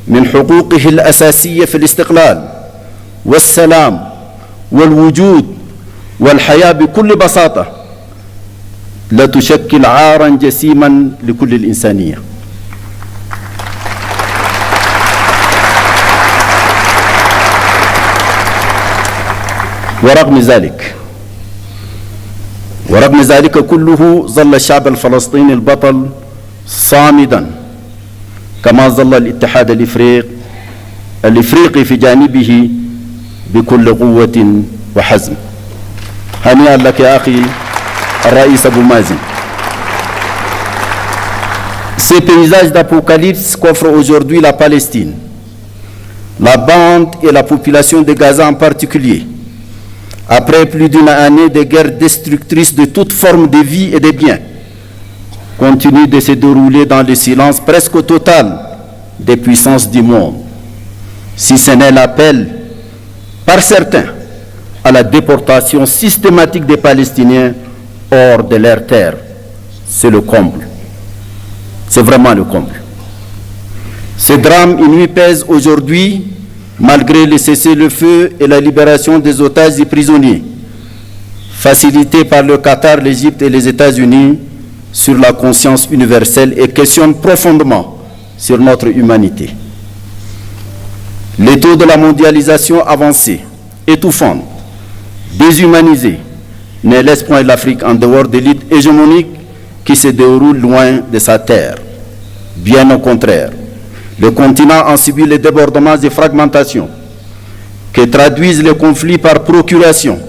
من حقوقه الأساسية في الاستقلال والسلام والوجود والحياة بكل بساطة لا تشكل عاراً جسيماً لكل الإنسانية. ورغم ذلك كله ظل الشعب الفلسطيني البطل صامداً، كما ظل الاتحاد الإفريقي في جانبه بكل قوة وحزم. هنيئا لك يا أخي الرئيس أبو مازن. Ces paysages d'apocalypse qu'offre aujourd'hui la Palestine, la bande et la population de Gaza en particulier, après plus d'une année de guerre destructrice de toute forme de vie et de biens, continue de se dérouler dans le silence presque total des puissances du monde, si ce n'est l'appel par certains à la déportation systématique des Palestiniens hors de leur terre. C'est le comble. C'est vraiment le comble. Ce drame inouï pèse aujourd'hui, malgré le cessez-le-feu et la libération des otages et prisonniers, facilité par le Qatar, l'Égypte et les États-Unis, sur la conscience universelle et questionne profondément sur notre humanité. Les taux de la mondialisation avancée, étouffante, déshumanisée, ne laisse point l'Afrique en dehors de l'élite hégémonique qui se déroule loin de sa terre. Bien au contraire, le continent en subit les débordements et fragmentations que traduisent les conflits par procuration,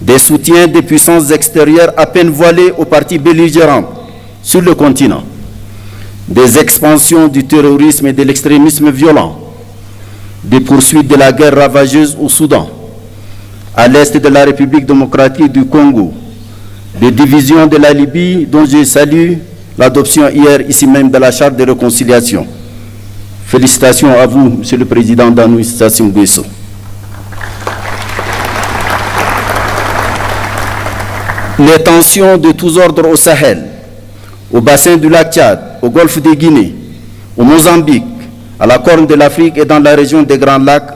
des soutiens des puissances extérieures à peine voilées aux parties belligérantes sur le continent, des expansions du terrorisme et de l'extrémisme violent, des poursuites de la guerre ravageuse au Soudan, à l'est de la République démocratique du Congo, des divisions de la Libye dont je salue l'adoption hier ici même de la charte de réconciliation. Félicitations à vous, Monsieur le Président Danou Sassou Nguesso. Les tensions de tous ordres au Sahel, au bassin du lac Tchad, au golfe de Guinée, au Mozambique, à la Corne de l'Afrique et dans la région des Grands Lacs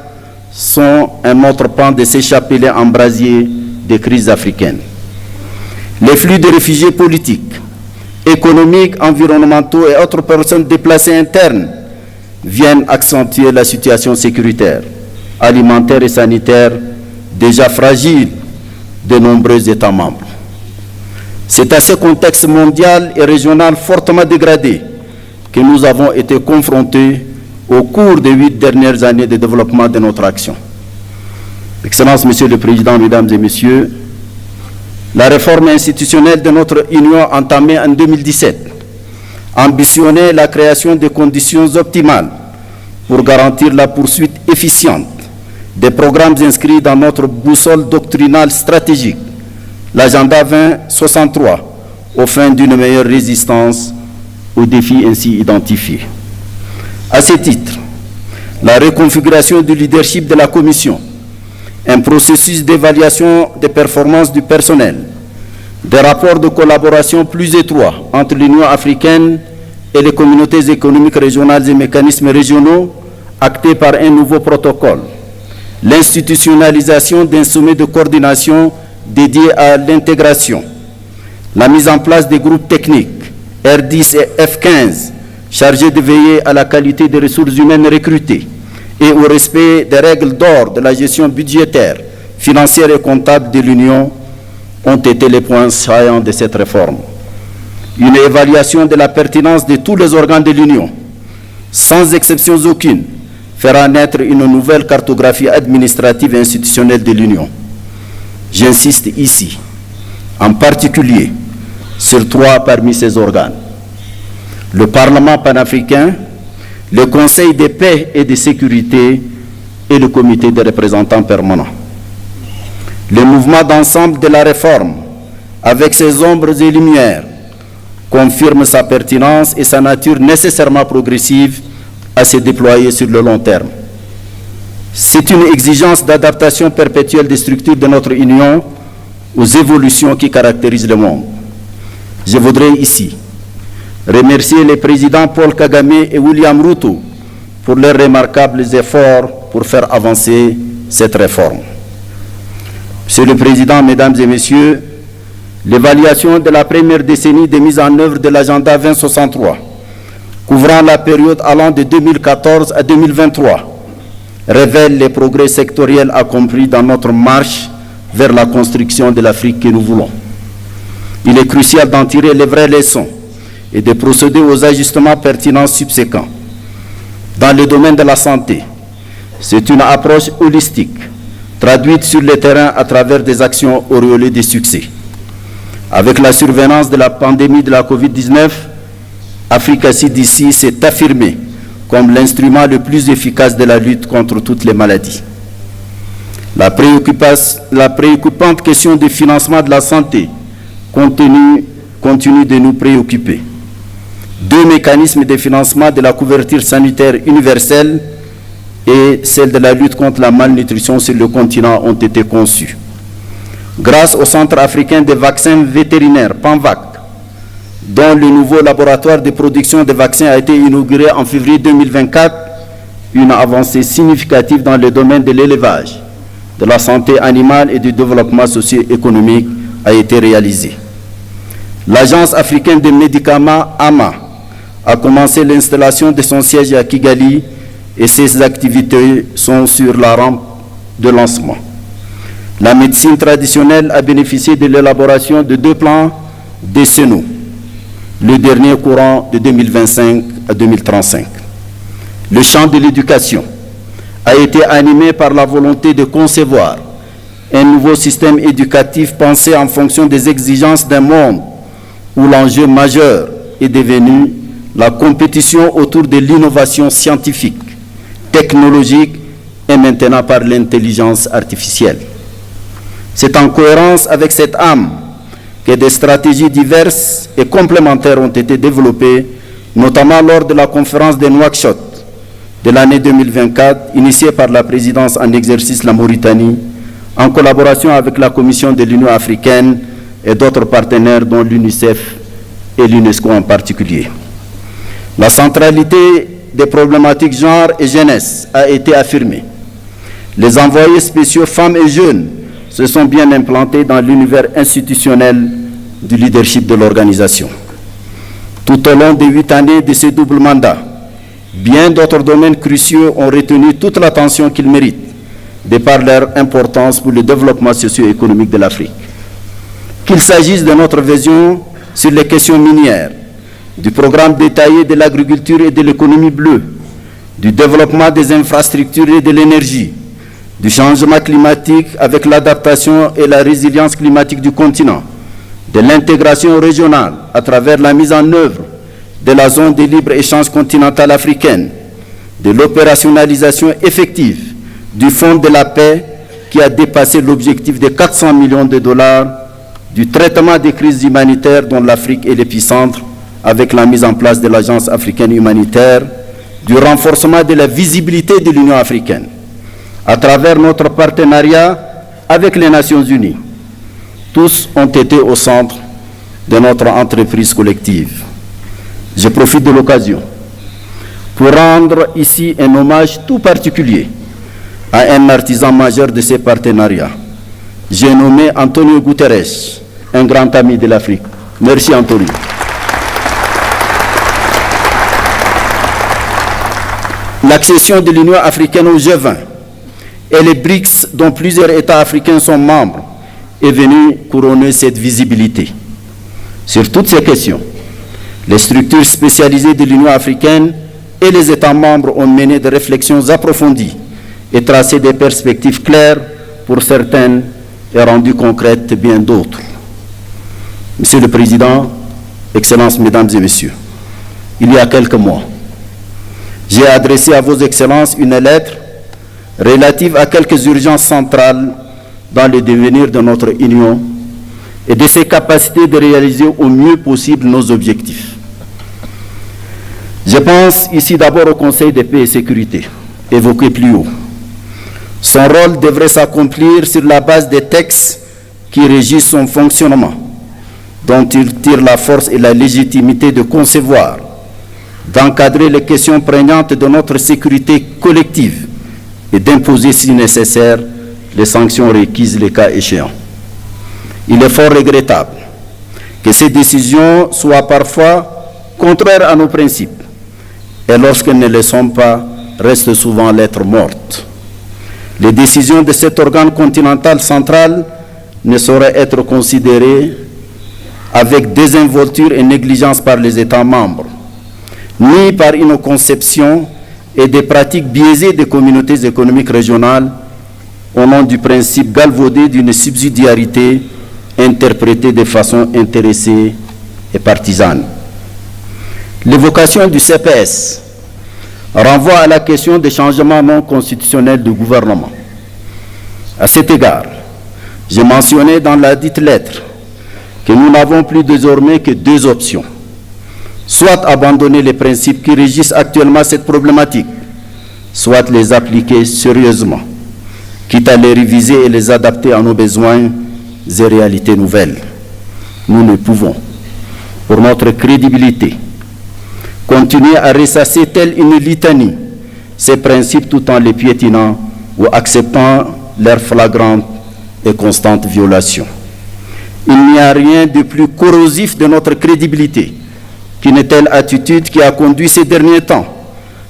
sont un autre pan de ces chapelets embrasiers des crises africaines. Les flux de réfugiés politiques, économiques, environnementaux et autres personnes déplacées internes viennent accentuer la situation sécuritaire, alimentaire et sanitaire déjà fragile de nombreux États membres. C'est à ce contexte mondial et régional fortement dégradé que nous avons été confrontés au cours des 8 dernières années de développement de notre action. Excellences, Monsieur le Président, Mesdames et Messieurs, la réforme institutionnelle de notre Union entamée en 2017 ambitionnait la création de conditions optimales pour garantir la poursuite efficiente des programmes inscrits dans notre boussole doctrinale stratégique, l'agenda 2063, aux fins d'une meilleure résistance aux défis ainsi identifiés. À ce titre, la reconfiguration du leadership de la Commission, un processus d'évaluation des performances du personnel, des rapports de collaboration plus étroits entre l'Union africaine et les communautés économiques régionales et mécanismes régionaux actés par un nouveau protocole, l'institutionnalisation d'un sommet de coordination dédié à l'intégration, la mise en place des groupes techniques R10 et F15 chargés de veiller à la qualité des ressources humaines recrutées et au respect des règles d'or de la gestion budgétaire, financière et comptable de l'Union ont été les points saillants de cette réforme. Une évaluation de la pertinence de tous les organes de l'Union, sans exception aucune, fera naître une nouvelle cartographie administrative et institutionnelle de l'Union. J'insiste ici, en particulier, sur 3 parmi ces organes. Le Parlement panafricain, le Conseil de paix et de sécurité et le Comité des représentants permanents. Le mouvement d'ensemble de la réforme, avec ses ombres et lumières, confirme sa pertinence et sa nature nécessairement progressive à se déployer sur le long terme. C'est une exigence d'adaptation perpétuelle des structures de notre Union aux évolutions qui caractérisent le monde. Je voudrais ici remercier les présidents Paul Kagame et William Ruto pour leurs remarquables efforts pour faire avancer cette réforme. Monsieur le Président, Mesdames et Messieurs, l'évaluation de la première décennie de mise en œuvre de l'agenda 2063, couvrant la période allant de 2014 à 2023, révèle les progrès sectoriels accomplis dans notre marche vers la construction de l'Afrique que nous voulons. Il est crucial d'en tirer les vraies leçons et de procéder aux ajustements pertinents subséquents. Dans le domaine de la santé, c'est une approche holistique, traduite sur le terrain à travers des actions auréolées de succès. Avec la survenance de la pandémie de la COVID-19, Africa CDC s'est affirmée comme l'instrument le plus efficace de la lutte contre toutes les maladies. La préoccupante question du financement de la santé continue de nous préoccuper. 2 mécanismes de financement de la couverture sanitaire universelle et celle de la lutte contre la malnutrition sur le continent ont été conçus. Grâce au Centre africain des vaccins vétérinaires, PANVAC, dont le nouveau laboratoire de production de vaccins a été inauguré en février 2024, une avancée significative dans le domaine de l'élevage, de la santé animale et du développement socio-économique a été réalisée. L'Agence africaine des médicaments, AMA, a commencé l'installation de son siège à Kigali et ses activités sont sur la rampe de lancement. La médecine traditionnelle a bénéficié de l'élaboration de 2 plans décennaux, le dernier courant de 2025 à 2035. Le champ de l'éducation a été animé par la volonté de concevoir un nouveau système éducatif pensé en fonction des exigences d'un monde où l'enjeu majeur est devenu la compétition autour de l'innovation scientifique, technologique et maintenant par l'intelligence artificielle. C'est en cohérence avec cette âme que des stratégies diverses et complémentaires ont été développées, notamment lors de la conférence de Nouakchott de l'année 2024, initiée par la présidence en exercice la Mauritanie, en collaboration avec la Commission de l'Union africaine et d'autres partenaires, dont l'UNICEF et l'UNESCO en particulier. La centralité des problématiques genre et jeunesse a été affirmée. Les envoyés spéciaux femmes et jeunes se sont bien implantés dans l'univers institutionnel du leadership de l'organisation. Tout au long des 8 années de ce double mandat, bien d'autres domaines cruciaux ont retenu toute l'attention qu'ils méritent, de par leur importance pour le développement socio-économique de l'Afrique. Qu'il s'agisse de notre vision sur les questions minières, du programme détaillé de l'agriculture et de l'économie bleue, du développement des infrastructures et de l'énergie, du changement climatique avec l'adaptation et la résilience climatique du continent, de l'intégration régionale à travers la mise en œuvre de la zone de libre-échange continentale africaine, de l'opérationnalisation effective du Fonds de la paix qui a dépassé l'objectif de 400 millions de dollars, du traitement des crises humanitaires dont l'Afrique est l'épicentre avec la mise en place de l'Agence africaine humanitaire, du renforcement de la visibilité de l'Union africaine à travers notre partenariat avec les Nations Unies. Tous ont été au centre de notre entreprise collective. Je profite de l'occasion pour rendre ici un hommage tout particulier à un artisan majeur de ces partenariats. J'ai nommé Antonio Guterres, un grand ami de l'Afrique. Merci Antonio. L'accession de l'Union africaine au G20 et les BRICS, dont plusieurs États africains sont membres, est venue couronner cette visibilité. Sur toutes ces questions, les structures spécialisées de l'Union africaine et les États membres ont mené des réflexions approfondies et tracé des perspectives claires pour certaines et rendu concrètes bien d'autres. Monsieur le Président, Excellences, Mesdames et Messieurs, il y a quelques mois, j'ai adressé à vos Excellences une lettre relative à quelques urgences centrales dans le devenir de notre Union et de ses capacités de réaliser au mieux possible nos objectifs. Je pense ici d'abord au Conseil de paix et sécurité, évoqué plus haut. Son rôle devrait s'accomplir sur la base des textes qui régissent son fonctionnement, dont il tire la force et la légitimité de concevoir, d'encadrer les questions prégnantes de notre sécurité collective et d'imposer, si nécessaire, les sanctions requises les cas échéants. Il est fort regrettable que ces décisions soient parfois contraires à nos principes et lorsqu'elles ne le sont pas, restent souvent lettre morte. Les décisions de cet organe continental central ne sauraient être considérées avec désinvolture et négligence par les États membres, ni par une conception et des pratiques biaisées des communautés économiques régionales au nom du principe galvaudé d'une subsidiarité interprétée de façon intéressée et partisane. L'évocation du CPS renvoie à la question des changements non constitutionnels du gouvernement. À cet égard, j'ai mentionné dans la dite lettre que nous n'avons plus désormais que deux options. Soit abandonner les principes qui régissent actuellement cette problématique, soit les appliquer sérieusement, quitte à les réviser et les adapter à nos besoins et réalités nouvelles. Nous ne pouvons, pour notre crédibilité, continuer à ressasser telle une litanie ces principes tout en les piétinant ou acceptant leur flagrante et constante violation. Il n'y a rien de plus corrosif de notre crédibilité qu'une telle attitude qui a conduit ces derniers temps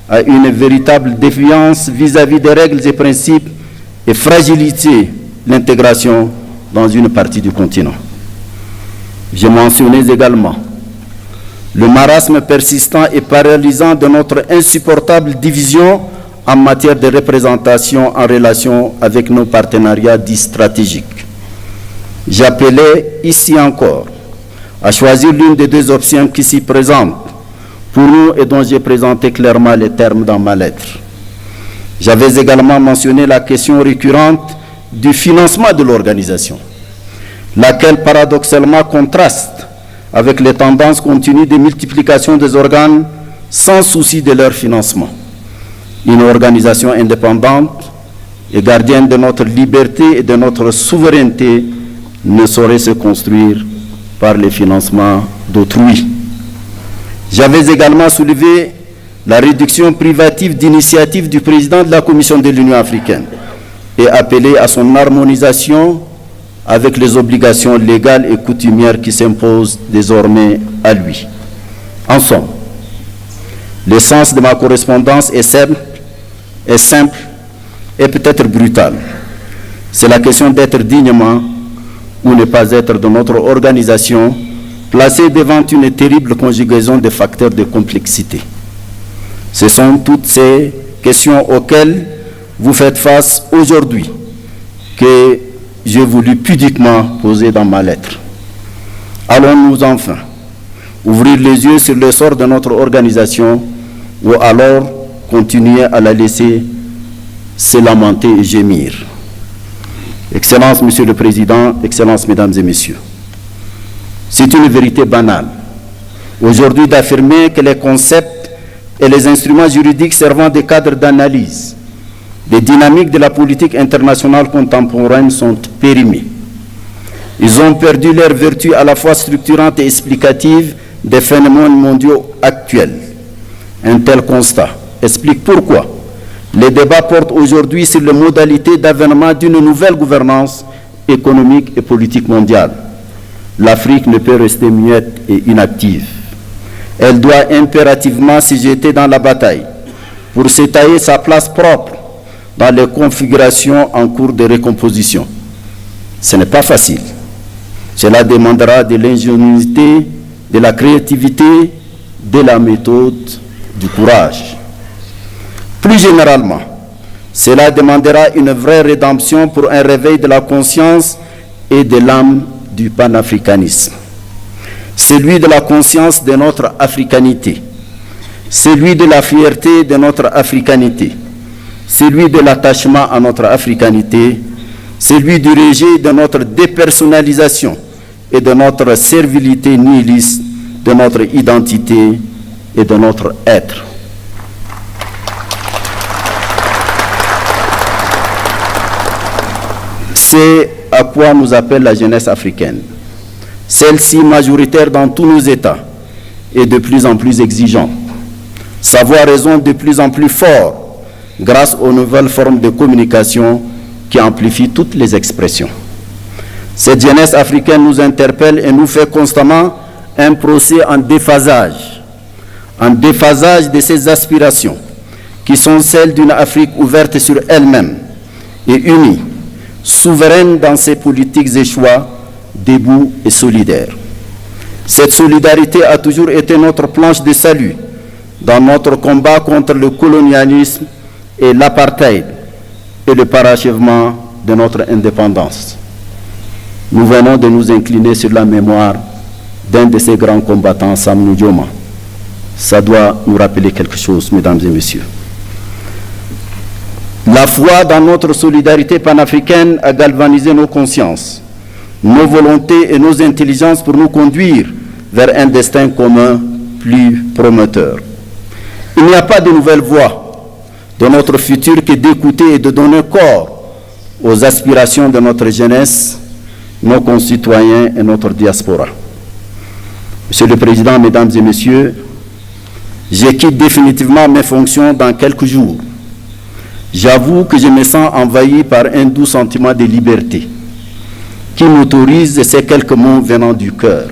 à une véritable défiance vis-à-vis des règles et principes et fragiliser l'intégration dans une partie du continent. J'ai mentionné également le marasme persistant et paralysant de notre insupportable division en matière de représentation en relation avec nos partenariats dits stratégiques. J'appelais ici encore à choisir l'une des deux options qui s'y présentent pour nous et dont j'ai présenté clairement les termes dans ma lettre. J'avais également mentionné la question récurrente du financement de l'organisation, laquelle paradoxalement contraste avec les tendances continues de multiplication des organes sans souci de leur financement. Une organisation indépendante et gardienne de notre liberté et de notre souveraineté ne saurait se construire par les financements d'autrui. J'avais également soulevé la réduction privative d'initiative du président de la Commission de l'Union africaine et appelé à son harmonisation avec les obligations légales et coutumières qui s'imposent désormais à lui. En somme, l'essence de ma correspondance est simple et peut-être brutale. C'est la question d'être dignement ou ne pas être de notre organisation, placée devant une terrible conjugaison de facteurs de complexité. Ce sont toutes ces questions auxquelles vous faites face aujourd'hui que j'ai voulu pudiquement poser dans ma lettre. Allons-nous enfin ouvrir les yeux sur le sort de notre organisation ou alors continuer à la laisser se lamenter et gémir? Excellence, Monsieur le Président, Excellences, Mesdames et Messieurs, c'est une vérité banale aujourd'hui d'affirmer que les concepts et les instruments juridiques servant de cadre d'analyse des dynamiques de la politique internationale contemporaine sont périmés. Ils ont perdu leur vertu à la fois structurante et explicative des phénomènes mondiaux actuels. Un tel constat explique pourquoi les débats portent aujourd'hui sur les modalités d'avènement d'une nouvelle gouvernance économique et politique mondiale. L'Afrique ne peut rester muette et inactive. Elle doit impérativement se jeter dans la bataille pour se tailler sa place propre dans les configurations en cours de recomposition. Ce n'est pas facile. Cela demandera de l'ingéniosité, de la créativité, de la méthode, du courage. Plus généralement, cela demandera une vraie rédemption pour un réveil de la conscience et de l'âme du panafricanisme. Celui de la conscience de notre africanité, celui de la fierté de notre africanité, celui de l'attachement à notre africanité, celui du rejet de notre dépersonnalisation et de notre servilité nihiliste, de notre identité et de notre être. C'est à quoi nous appelle la jeunesse africaine. Celle-ci, majoritaire dans tous nos États, est de plus en plus exigeante. Sa voix résonne de plus en plus fort grâce aux nouvelles formes de communication qui amplifient toutes les expressions. Cette jeunesse africaine nous interpelle et nous fait constamment un procès en déphasage de ses aspirations, qui sont celles d'une Afrique ouverte sur elle-même et unie, souveraine dans ses politiques et choix, debout et solidaire. Cette solidarité a toujours été notre planche de salut dans notre combat contre le colonialisme et l'apartheid et le parachèvement de notre indépendance. Nous venons de nous incliner sur la mémoire d'un de ces grands combattants, Sam Nujoma. Ça doit nous rappeler quelque chose, mesdames et messieurs. La foi dans notre solidarité panafricaine a galvanisé nos consciences, nos volontés et nos intelligences pour nous conduire vers un destin commun plus prometteur. Il n'y a pas de nouvelle voie de notre futur que d'écouter et de donner corps aux aspirations de notre jeunesse, nos concitoyens et notre diaspora. Monsieur le Président, Mesdames et Messieurs, je quitte définitivement mes fonctions dans quelques jours. J'avoue que je me sens envahi par un doux sentiment de liberté qui m'autorise ces quelques mots venant du cœur.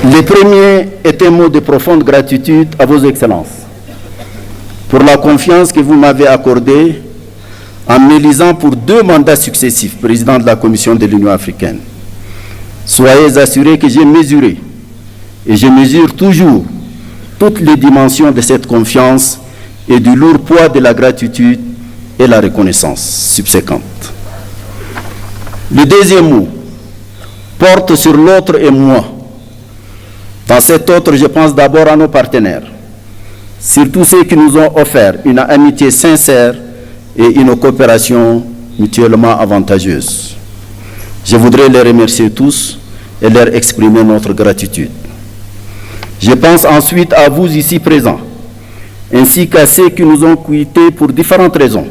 Le premier est un mot de profonde gratitude à vos excellences pour la confiance que vous m'avez accordée en m'élisant pour 2 mandats successifs, président de la Commission de l'Union africaine. Soyez assurés que j'ai mesuré, et je mesure toujours, toutes les dimensions de cette confiance et du lourd poids de la gratitude et la reconnaissance subséquente. Le deuxième mot porte sur l'autre et moi. Dans cet autre, je pense d'abord à nos partenaires, surtout ceux qui nous ont offert une amitié sincère et une coopération mutuellement avantageuse. Je voudrais les remercier tous et leur exprimer notre gratitude. Je pense ensuite à vous ici présents, ainsi qu'à ceux qui nous ont quittés pour différentes raisons.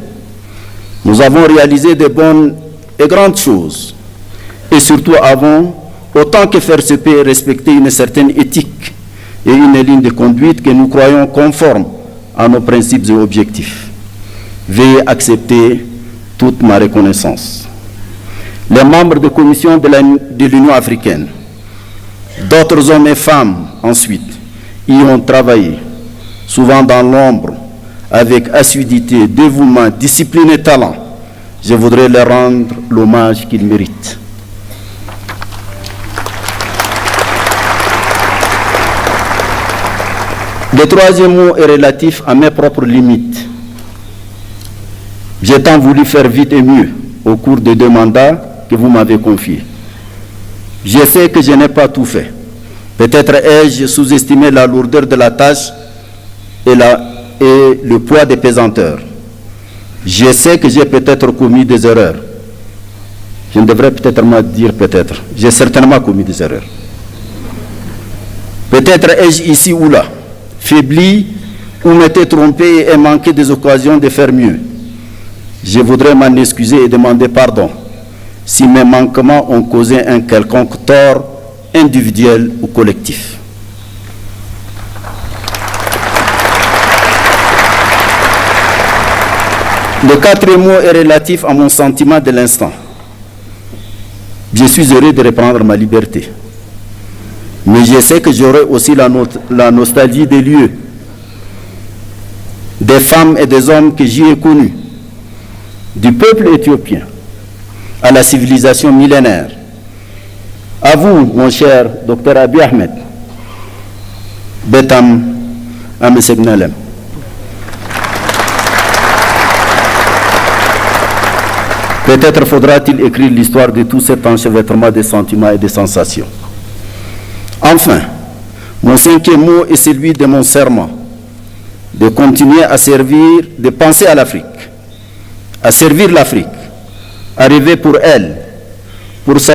Nous avons réalisé de bonnes et grandes choses, et surtout avons, autant que faire se peut, respecter une certaine éthique et une ligne de conduite que nous croyons conforme à nos principes et objectifs. Veuillez accepter toute ma reconnaissance. Les membres de la Commission de l'Union africaine, d'autres hommes et femmes ensuite, y ont travaillé, souvent dans l'ombre, avec assiduité, dévouement, discipline et talent. Je voudrais leur rendre l'hommage qu'ils méritent. Le troisième mot est relatif à mes propres limites. J'ai tant voulu faire vite et mieux au cours des 2 mandats que vous m'avez confiés. Je sais que je n'ai pas tout fait. Peut-être ai-je sous-estimé la lourdeur de la tâche et le poids des pesanteurs. Je sais que j'ai peut-être commis des erreurs. Je ne devrais peut-être pas dire peut-être. J'ai certainement commis des erreurs. Peut-être ai-je ici ou là faibli ou m'étais trompé et manqué des occasions de faire mieux. Je voudrais m'en excuser et demander pardon si mes manquements ont causé un quelconque tort individuel ou collectif. Le 4e mot est relatif à mon sentiment de l'instant. Je suis heureux de reprendre ma liberté. Mais je sais que j'aurai aussi la nostalgie des lieux, des femmes et des hommes que j'y ai connus, du peuple éthiopien à la civilisation millénaire. À vous, mon cher Dr Abiy Ahmed, Betam Amesegnalem. Peut-être faudra-t-il écrire l'histoire de tout cet enchevêtrement de sentiments et de sensations. Enfin, mon 5e mot est celui de mon serment, de continuer à servir, de penser à l'Afrique, à servir l'Afrique, à rêver pour elle, pour sa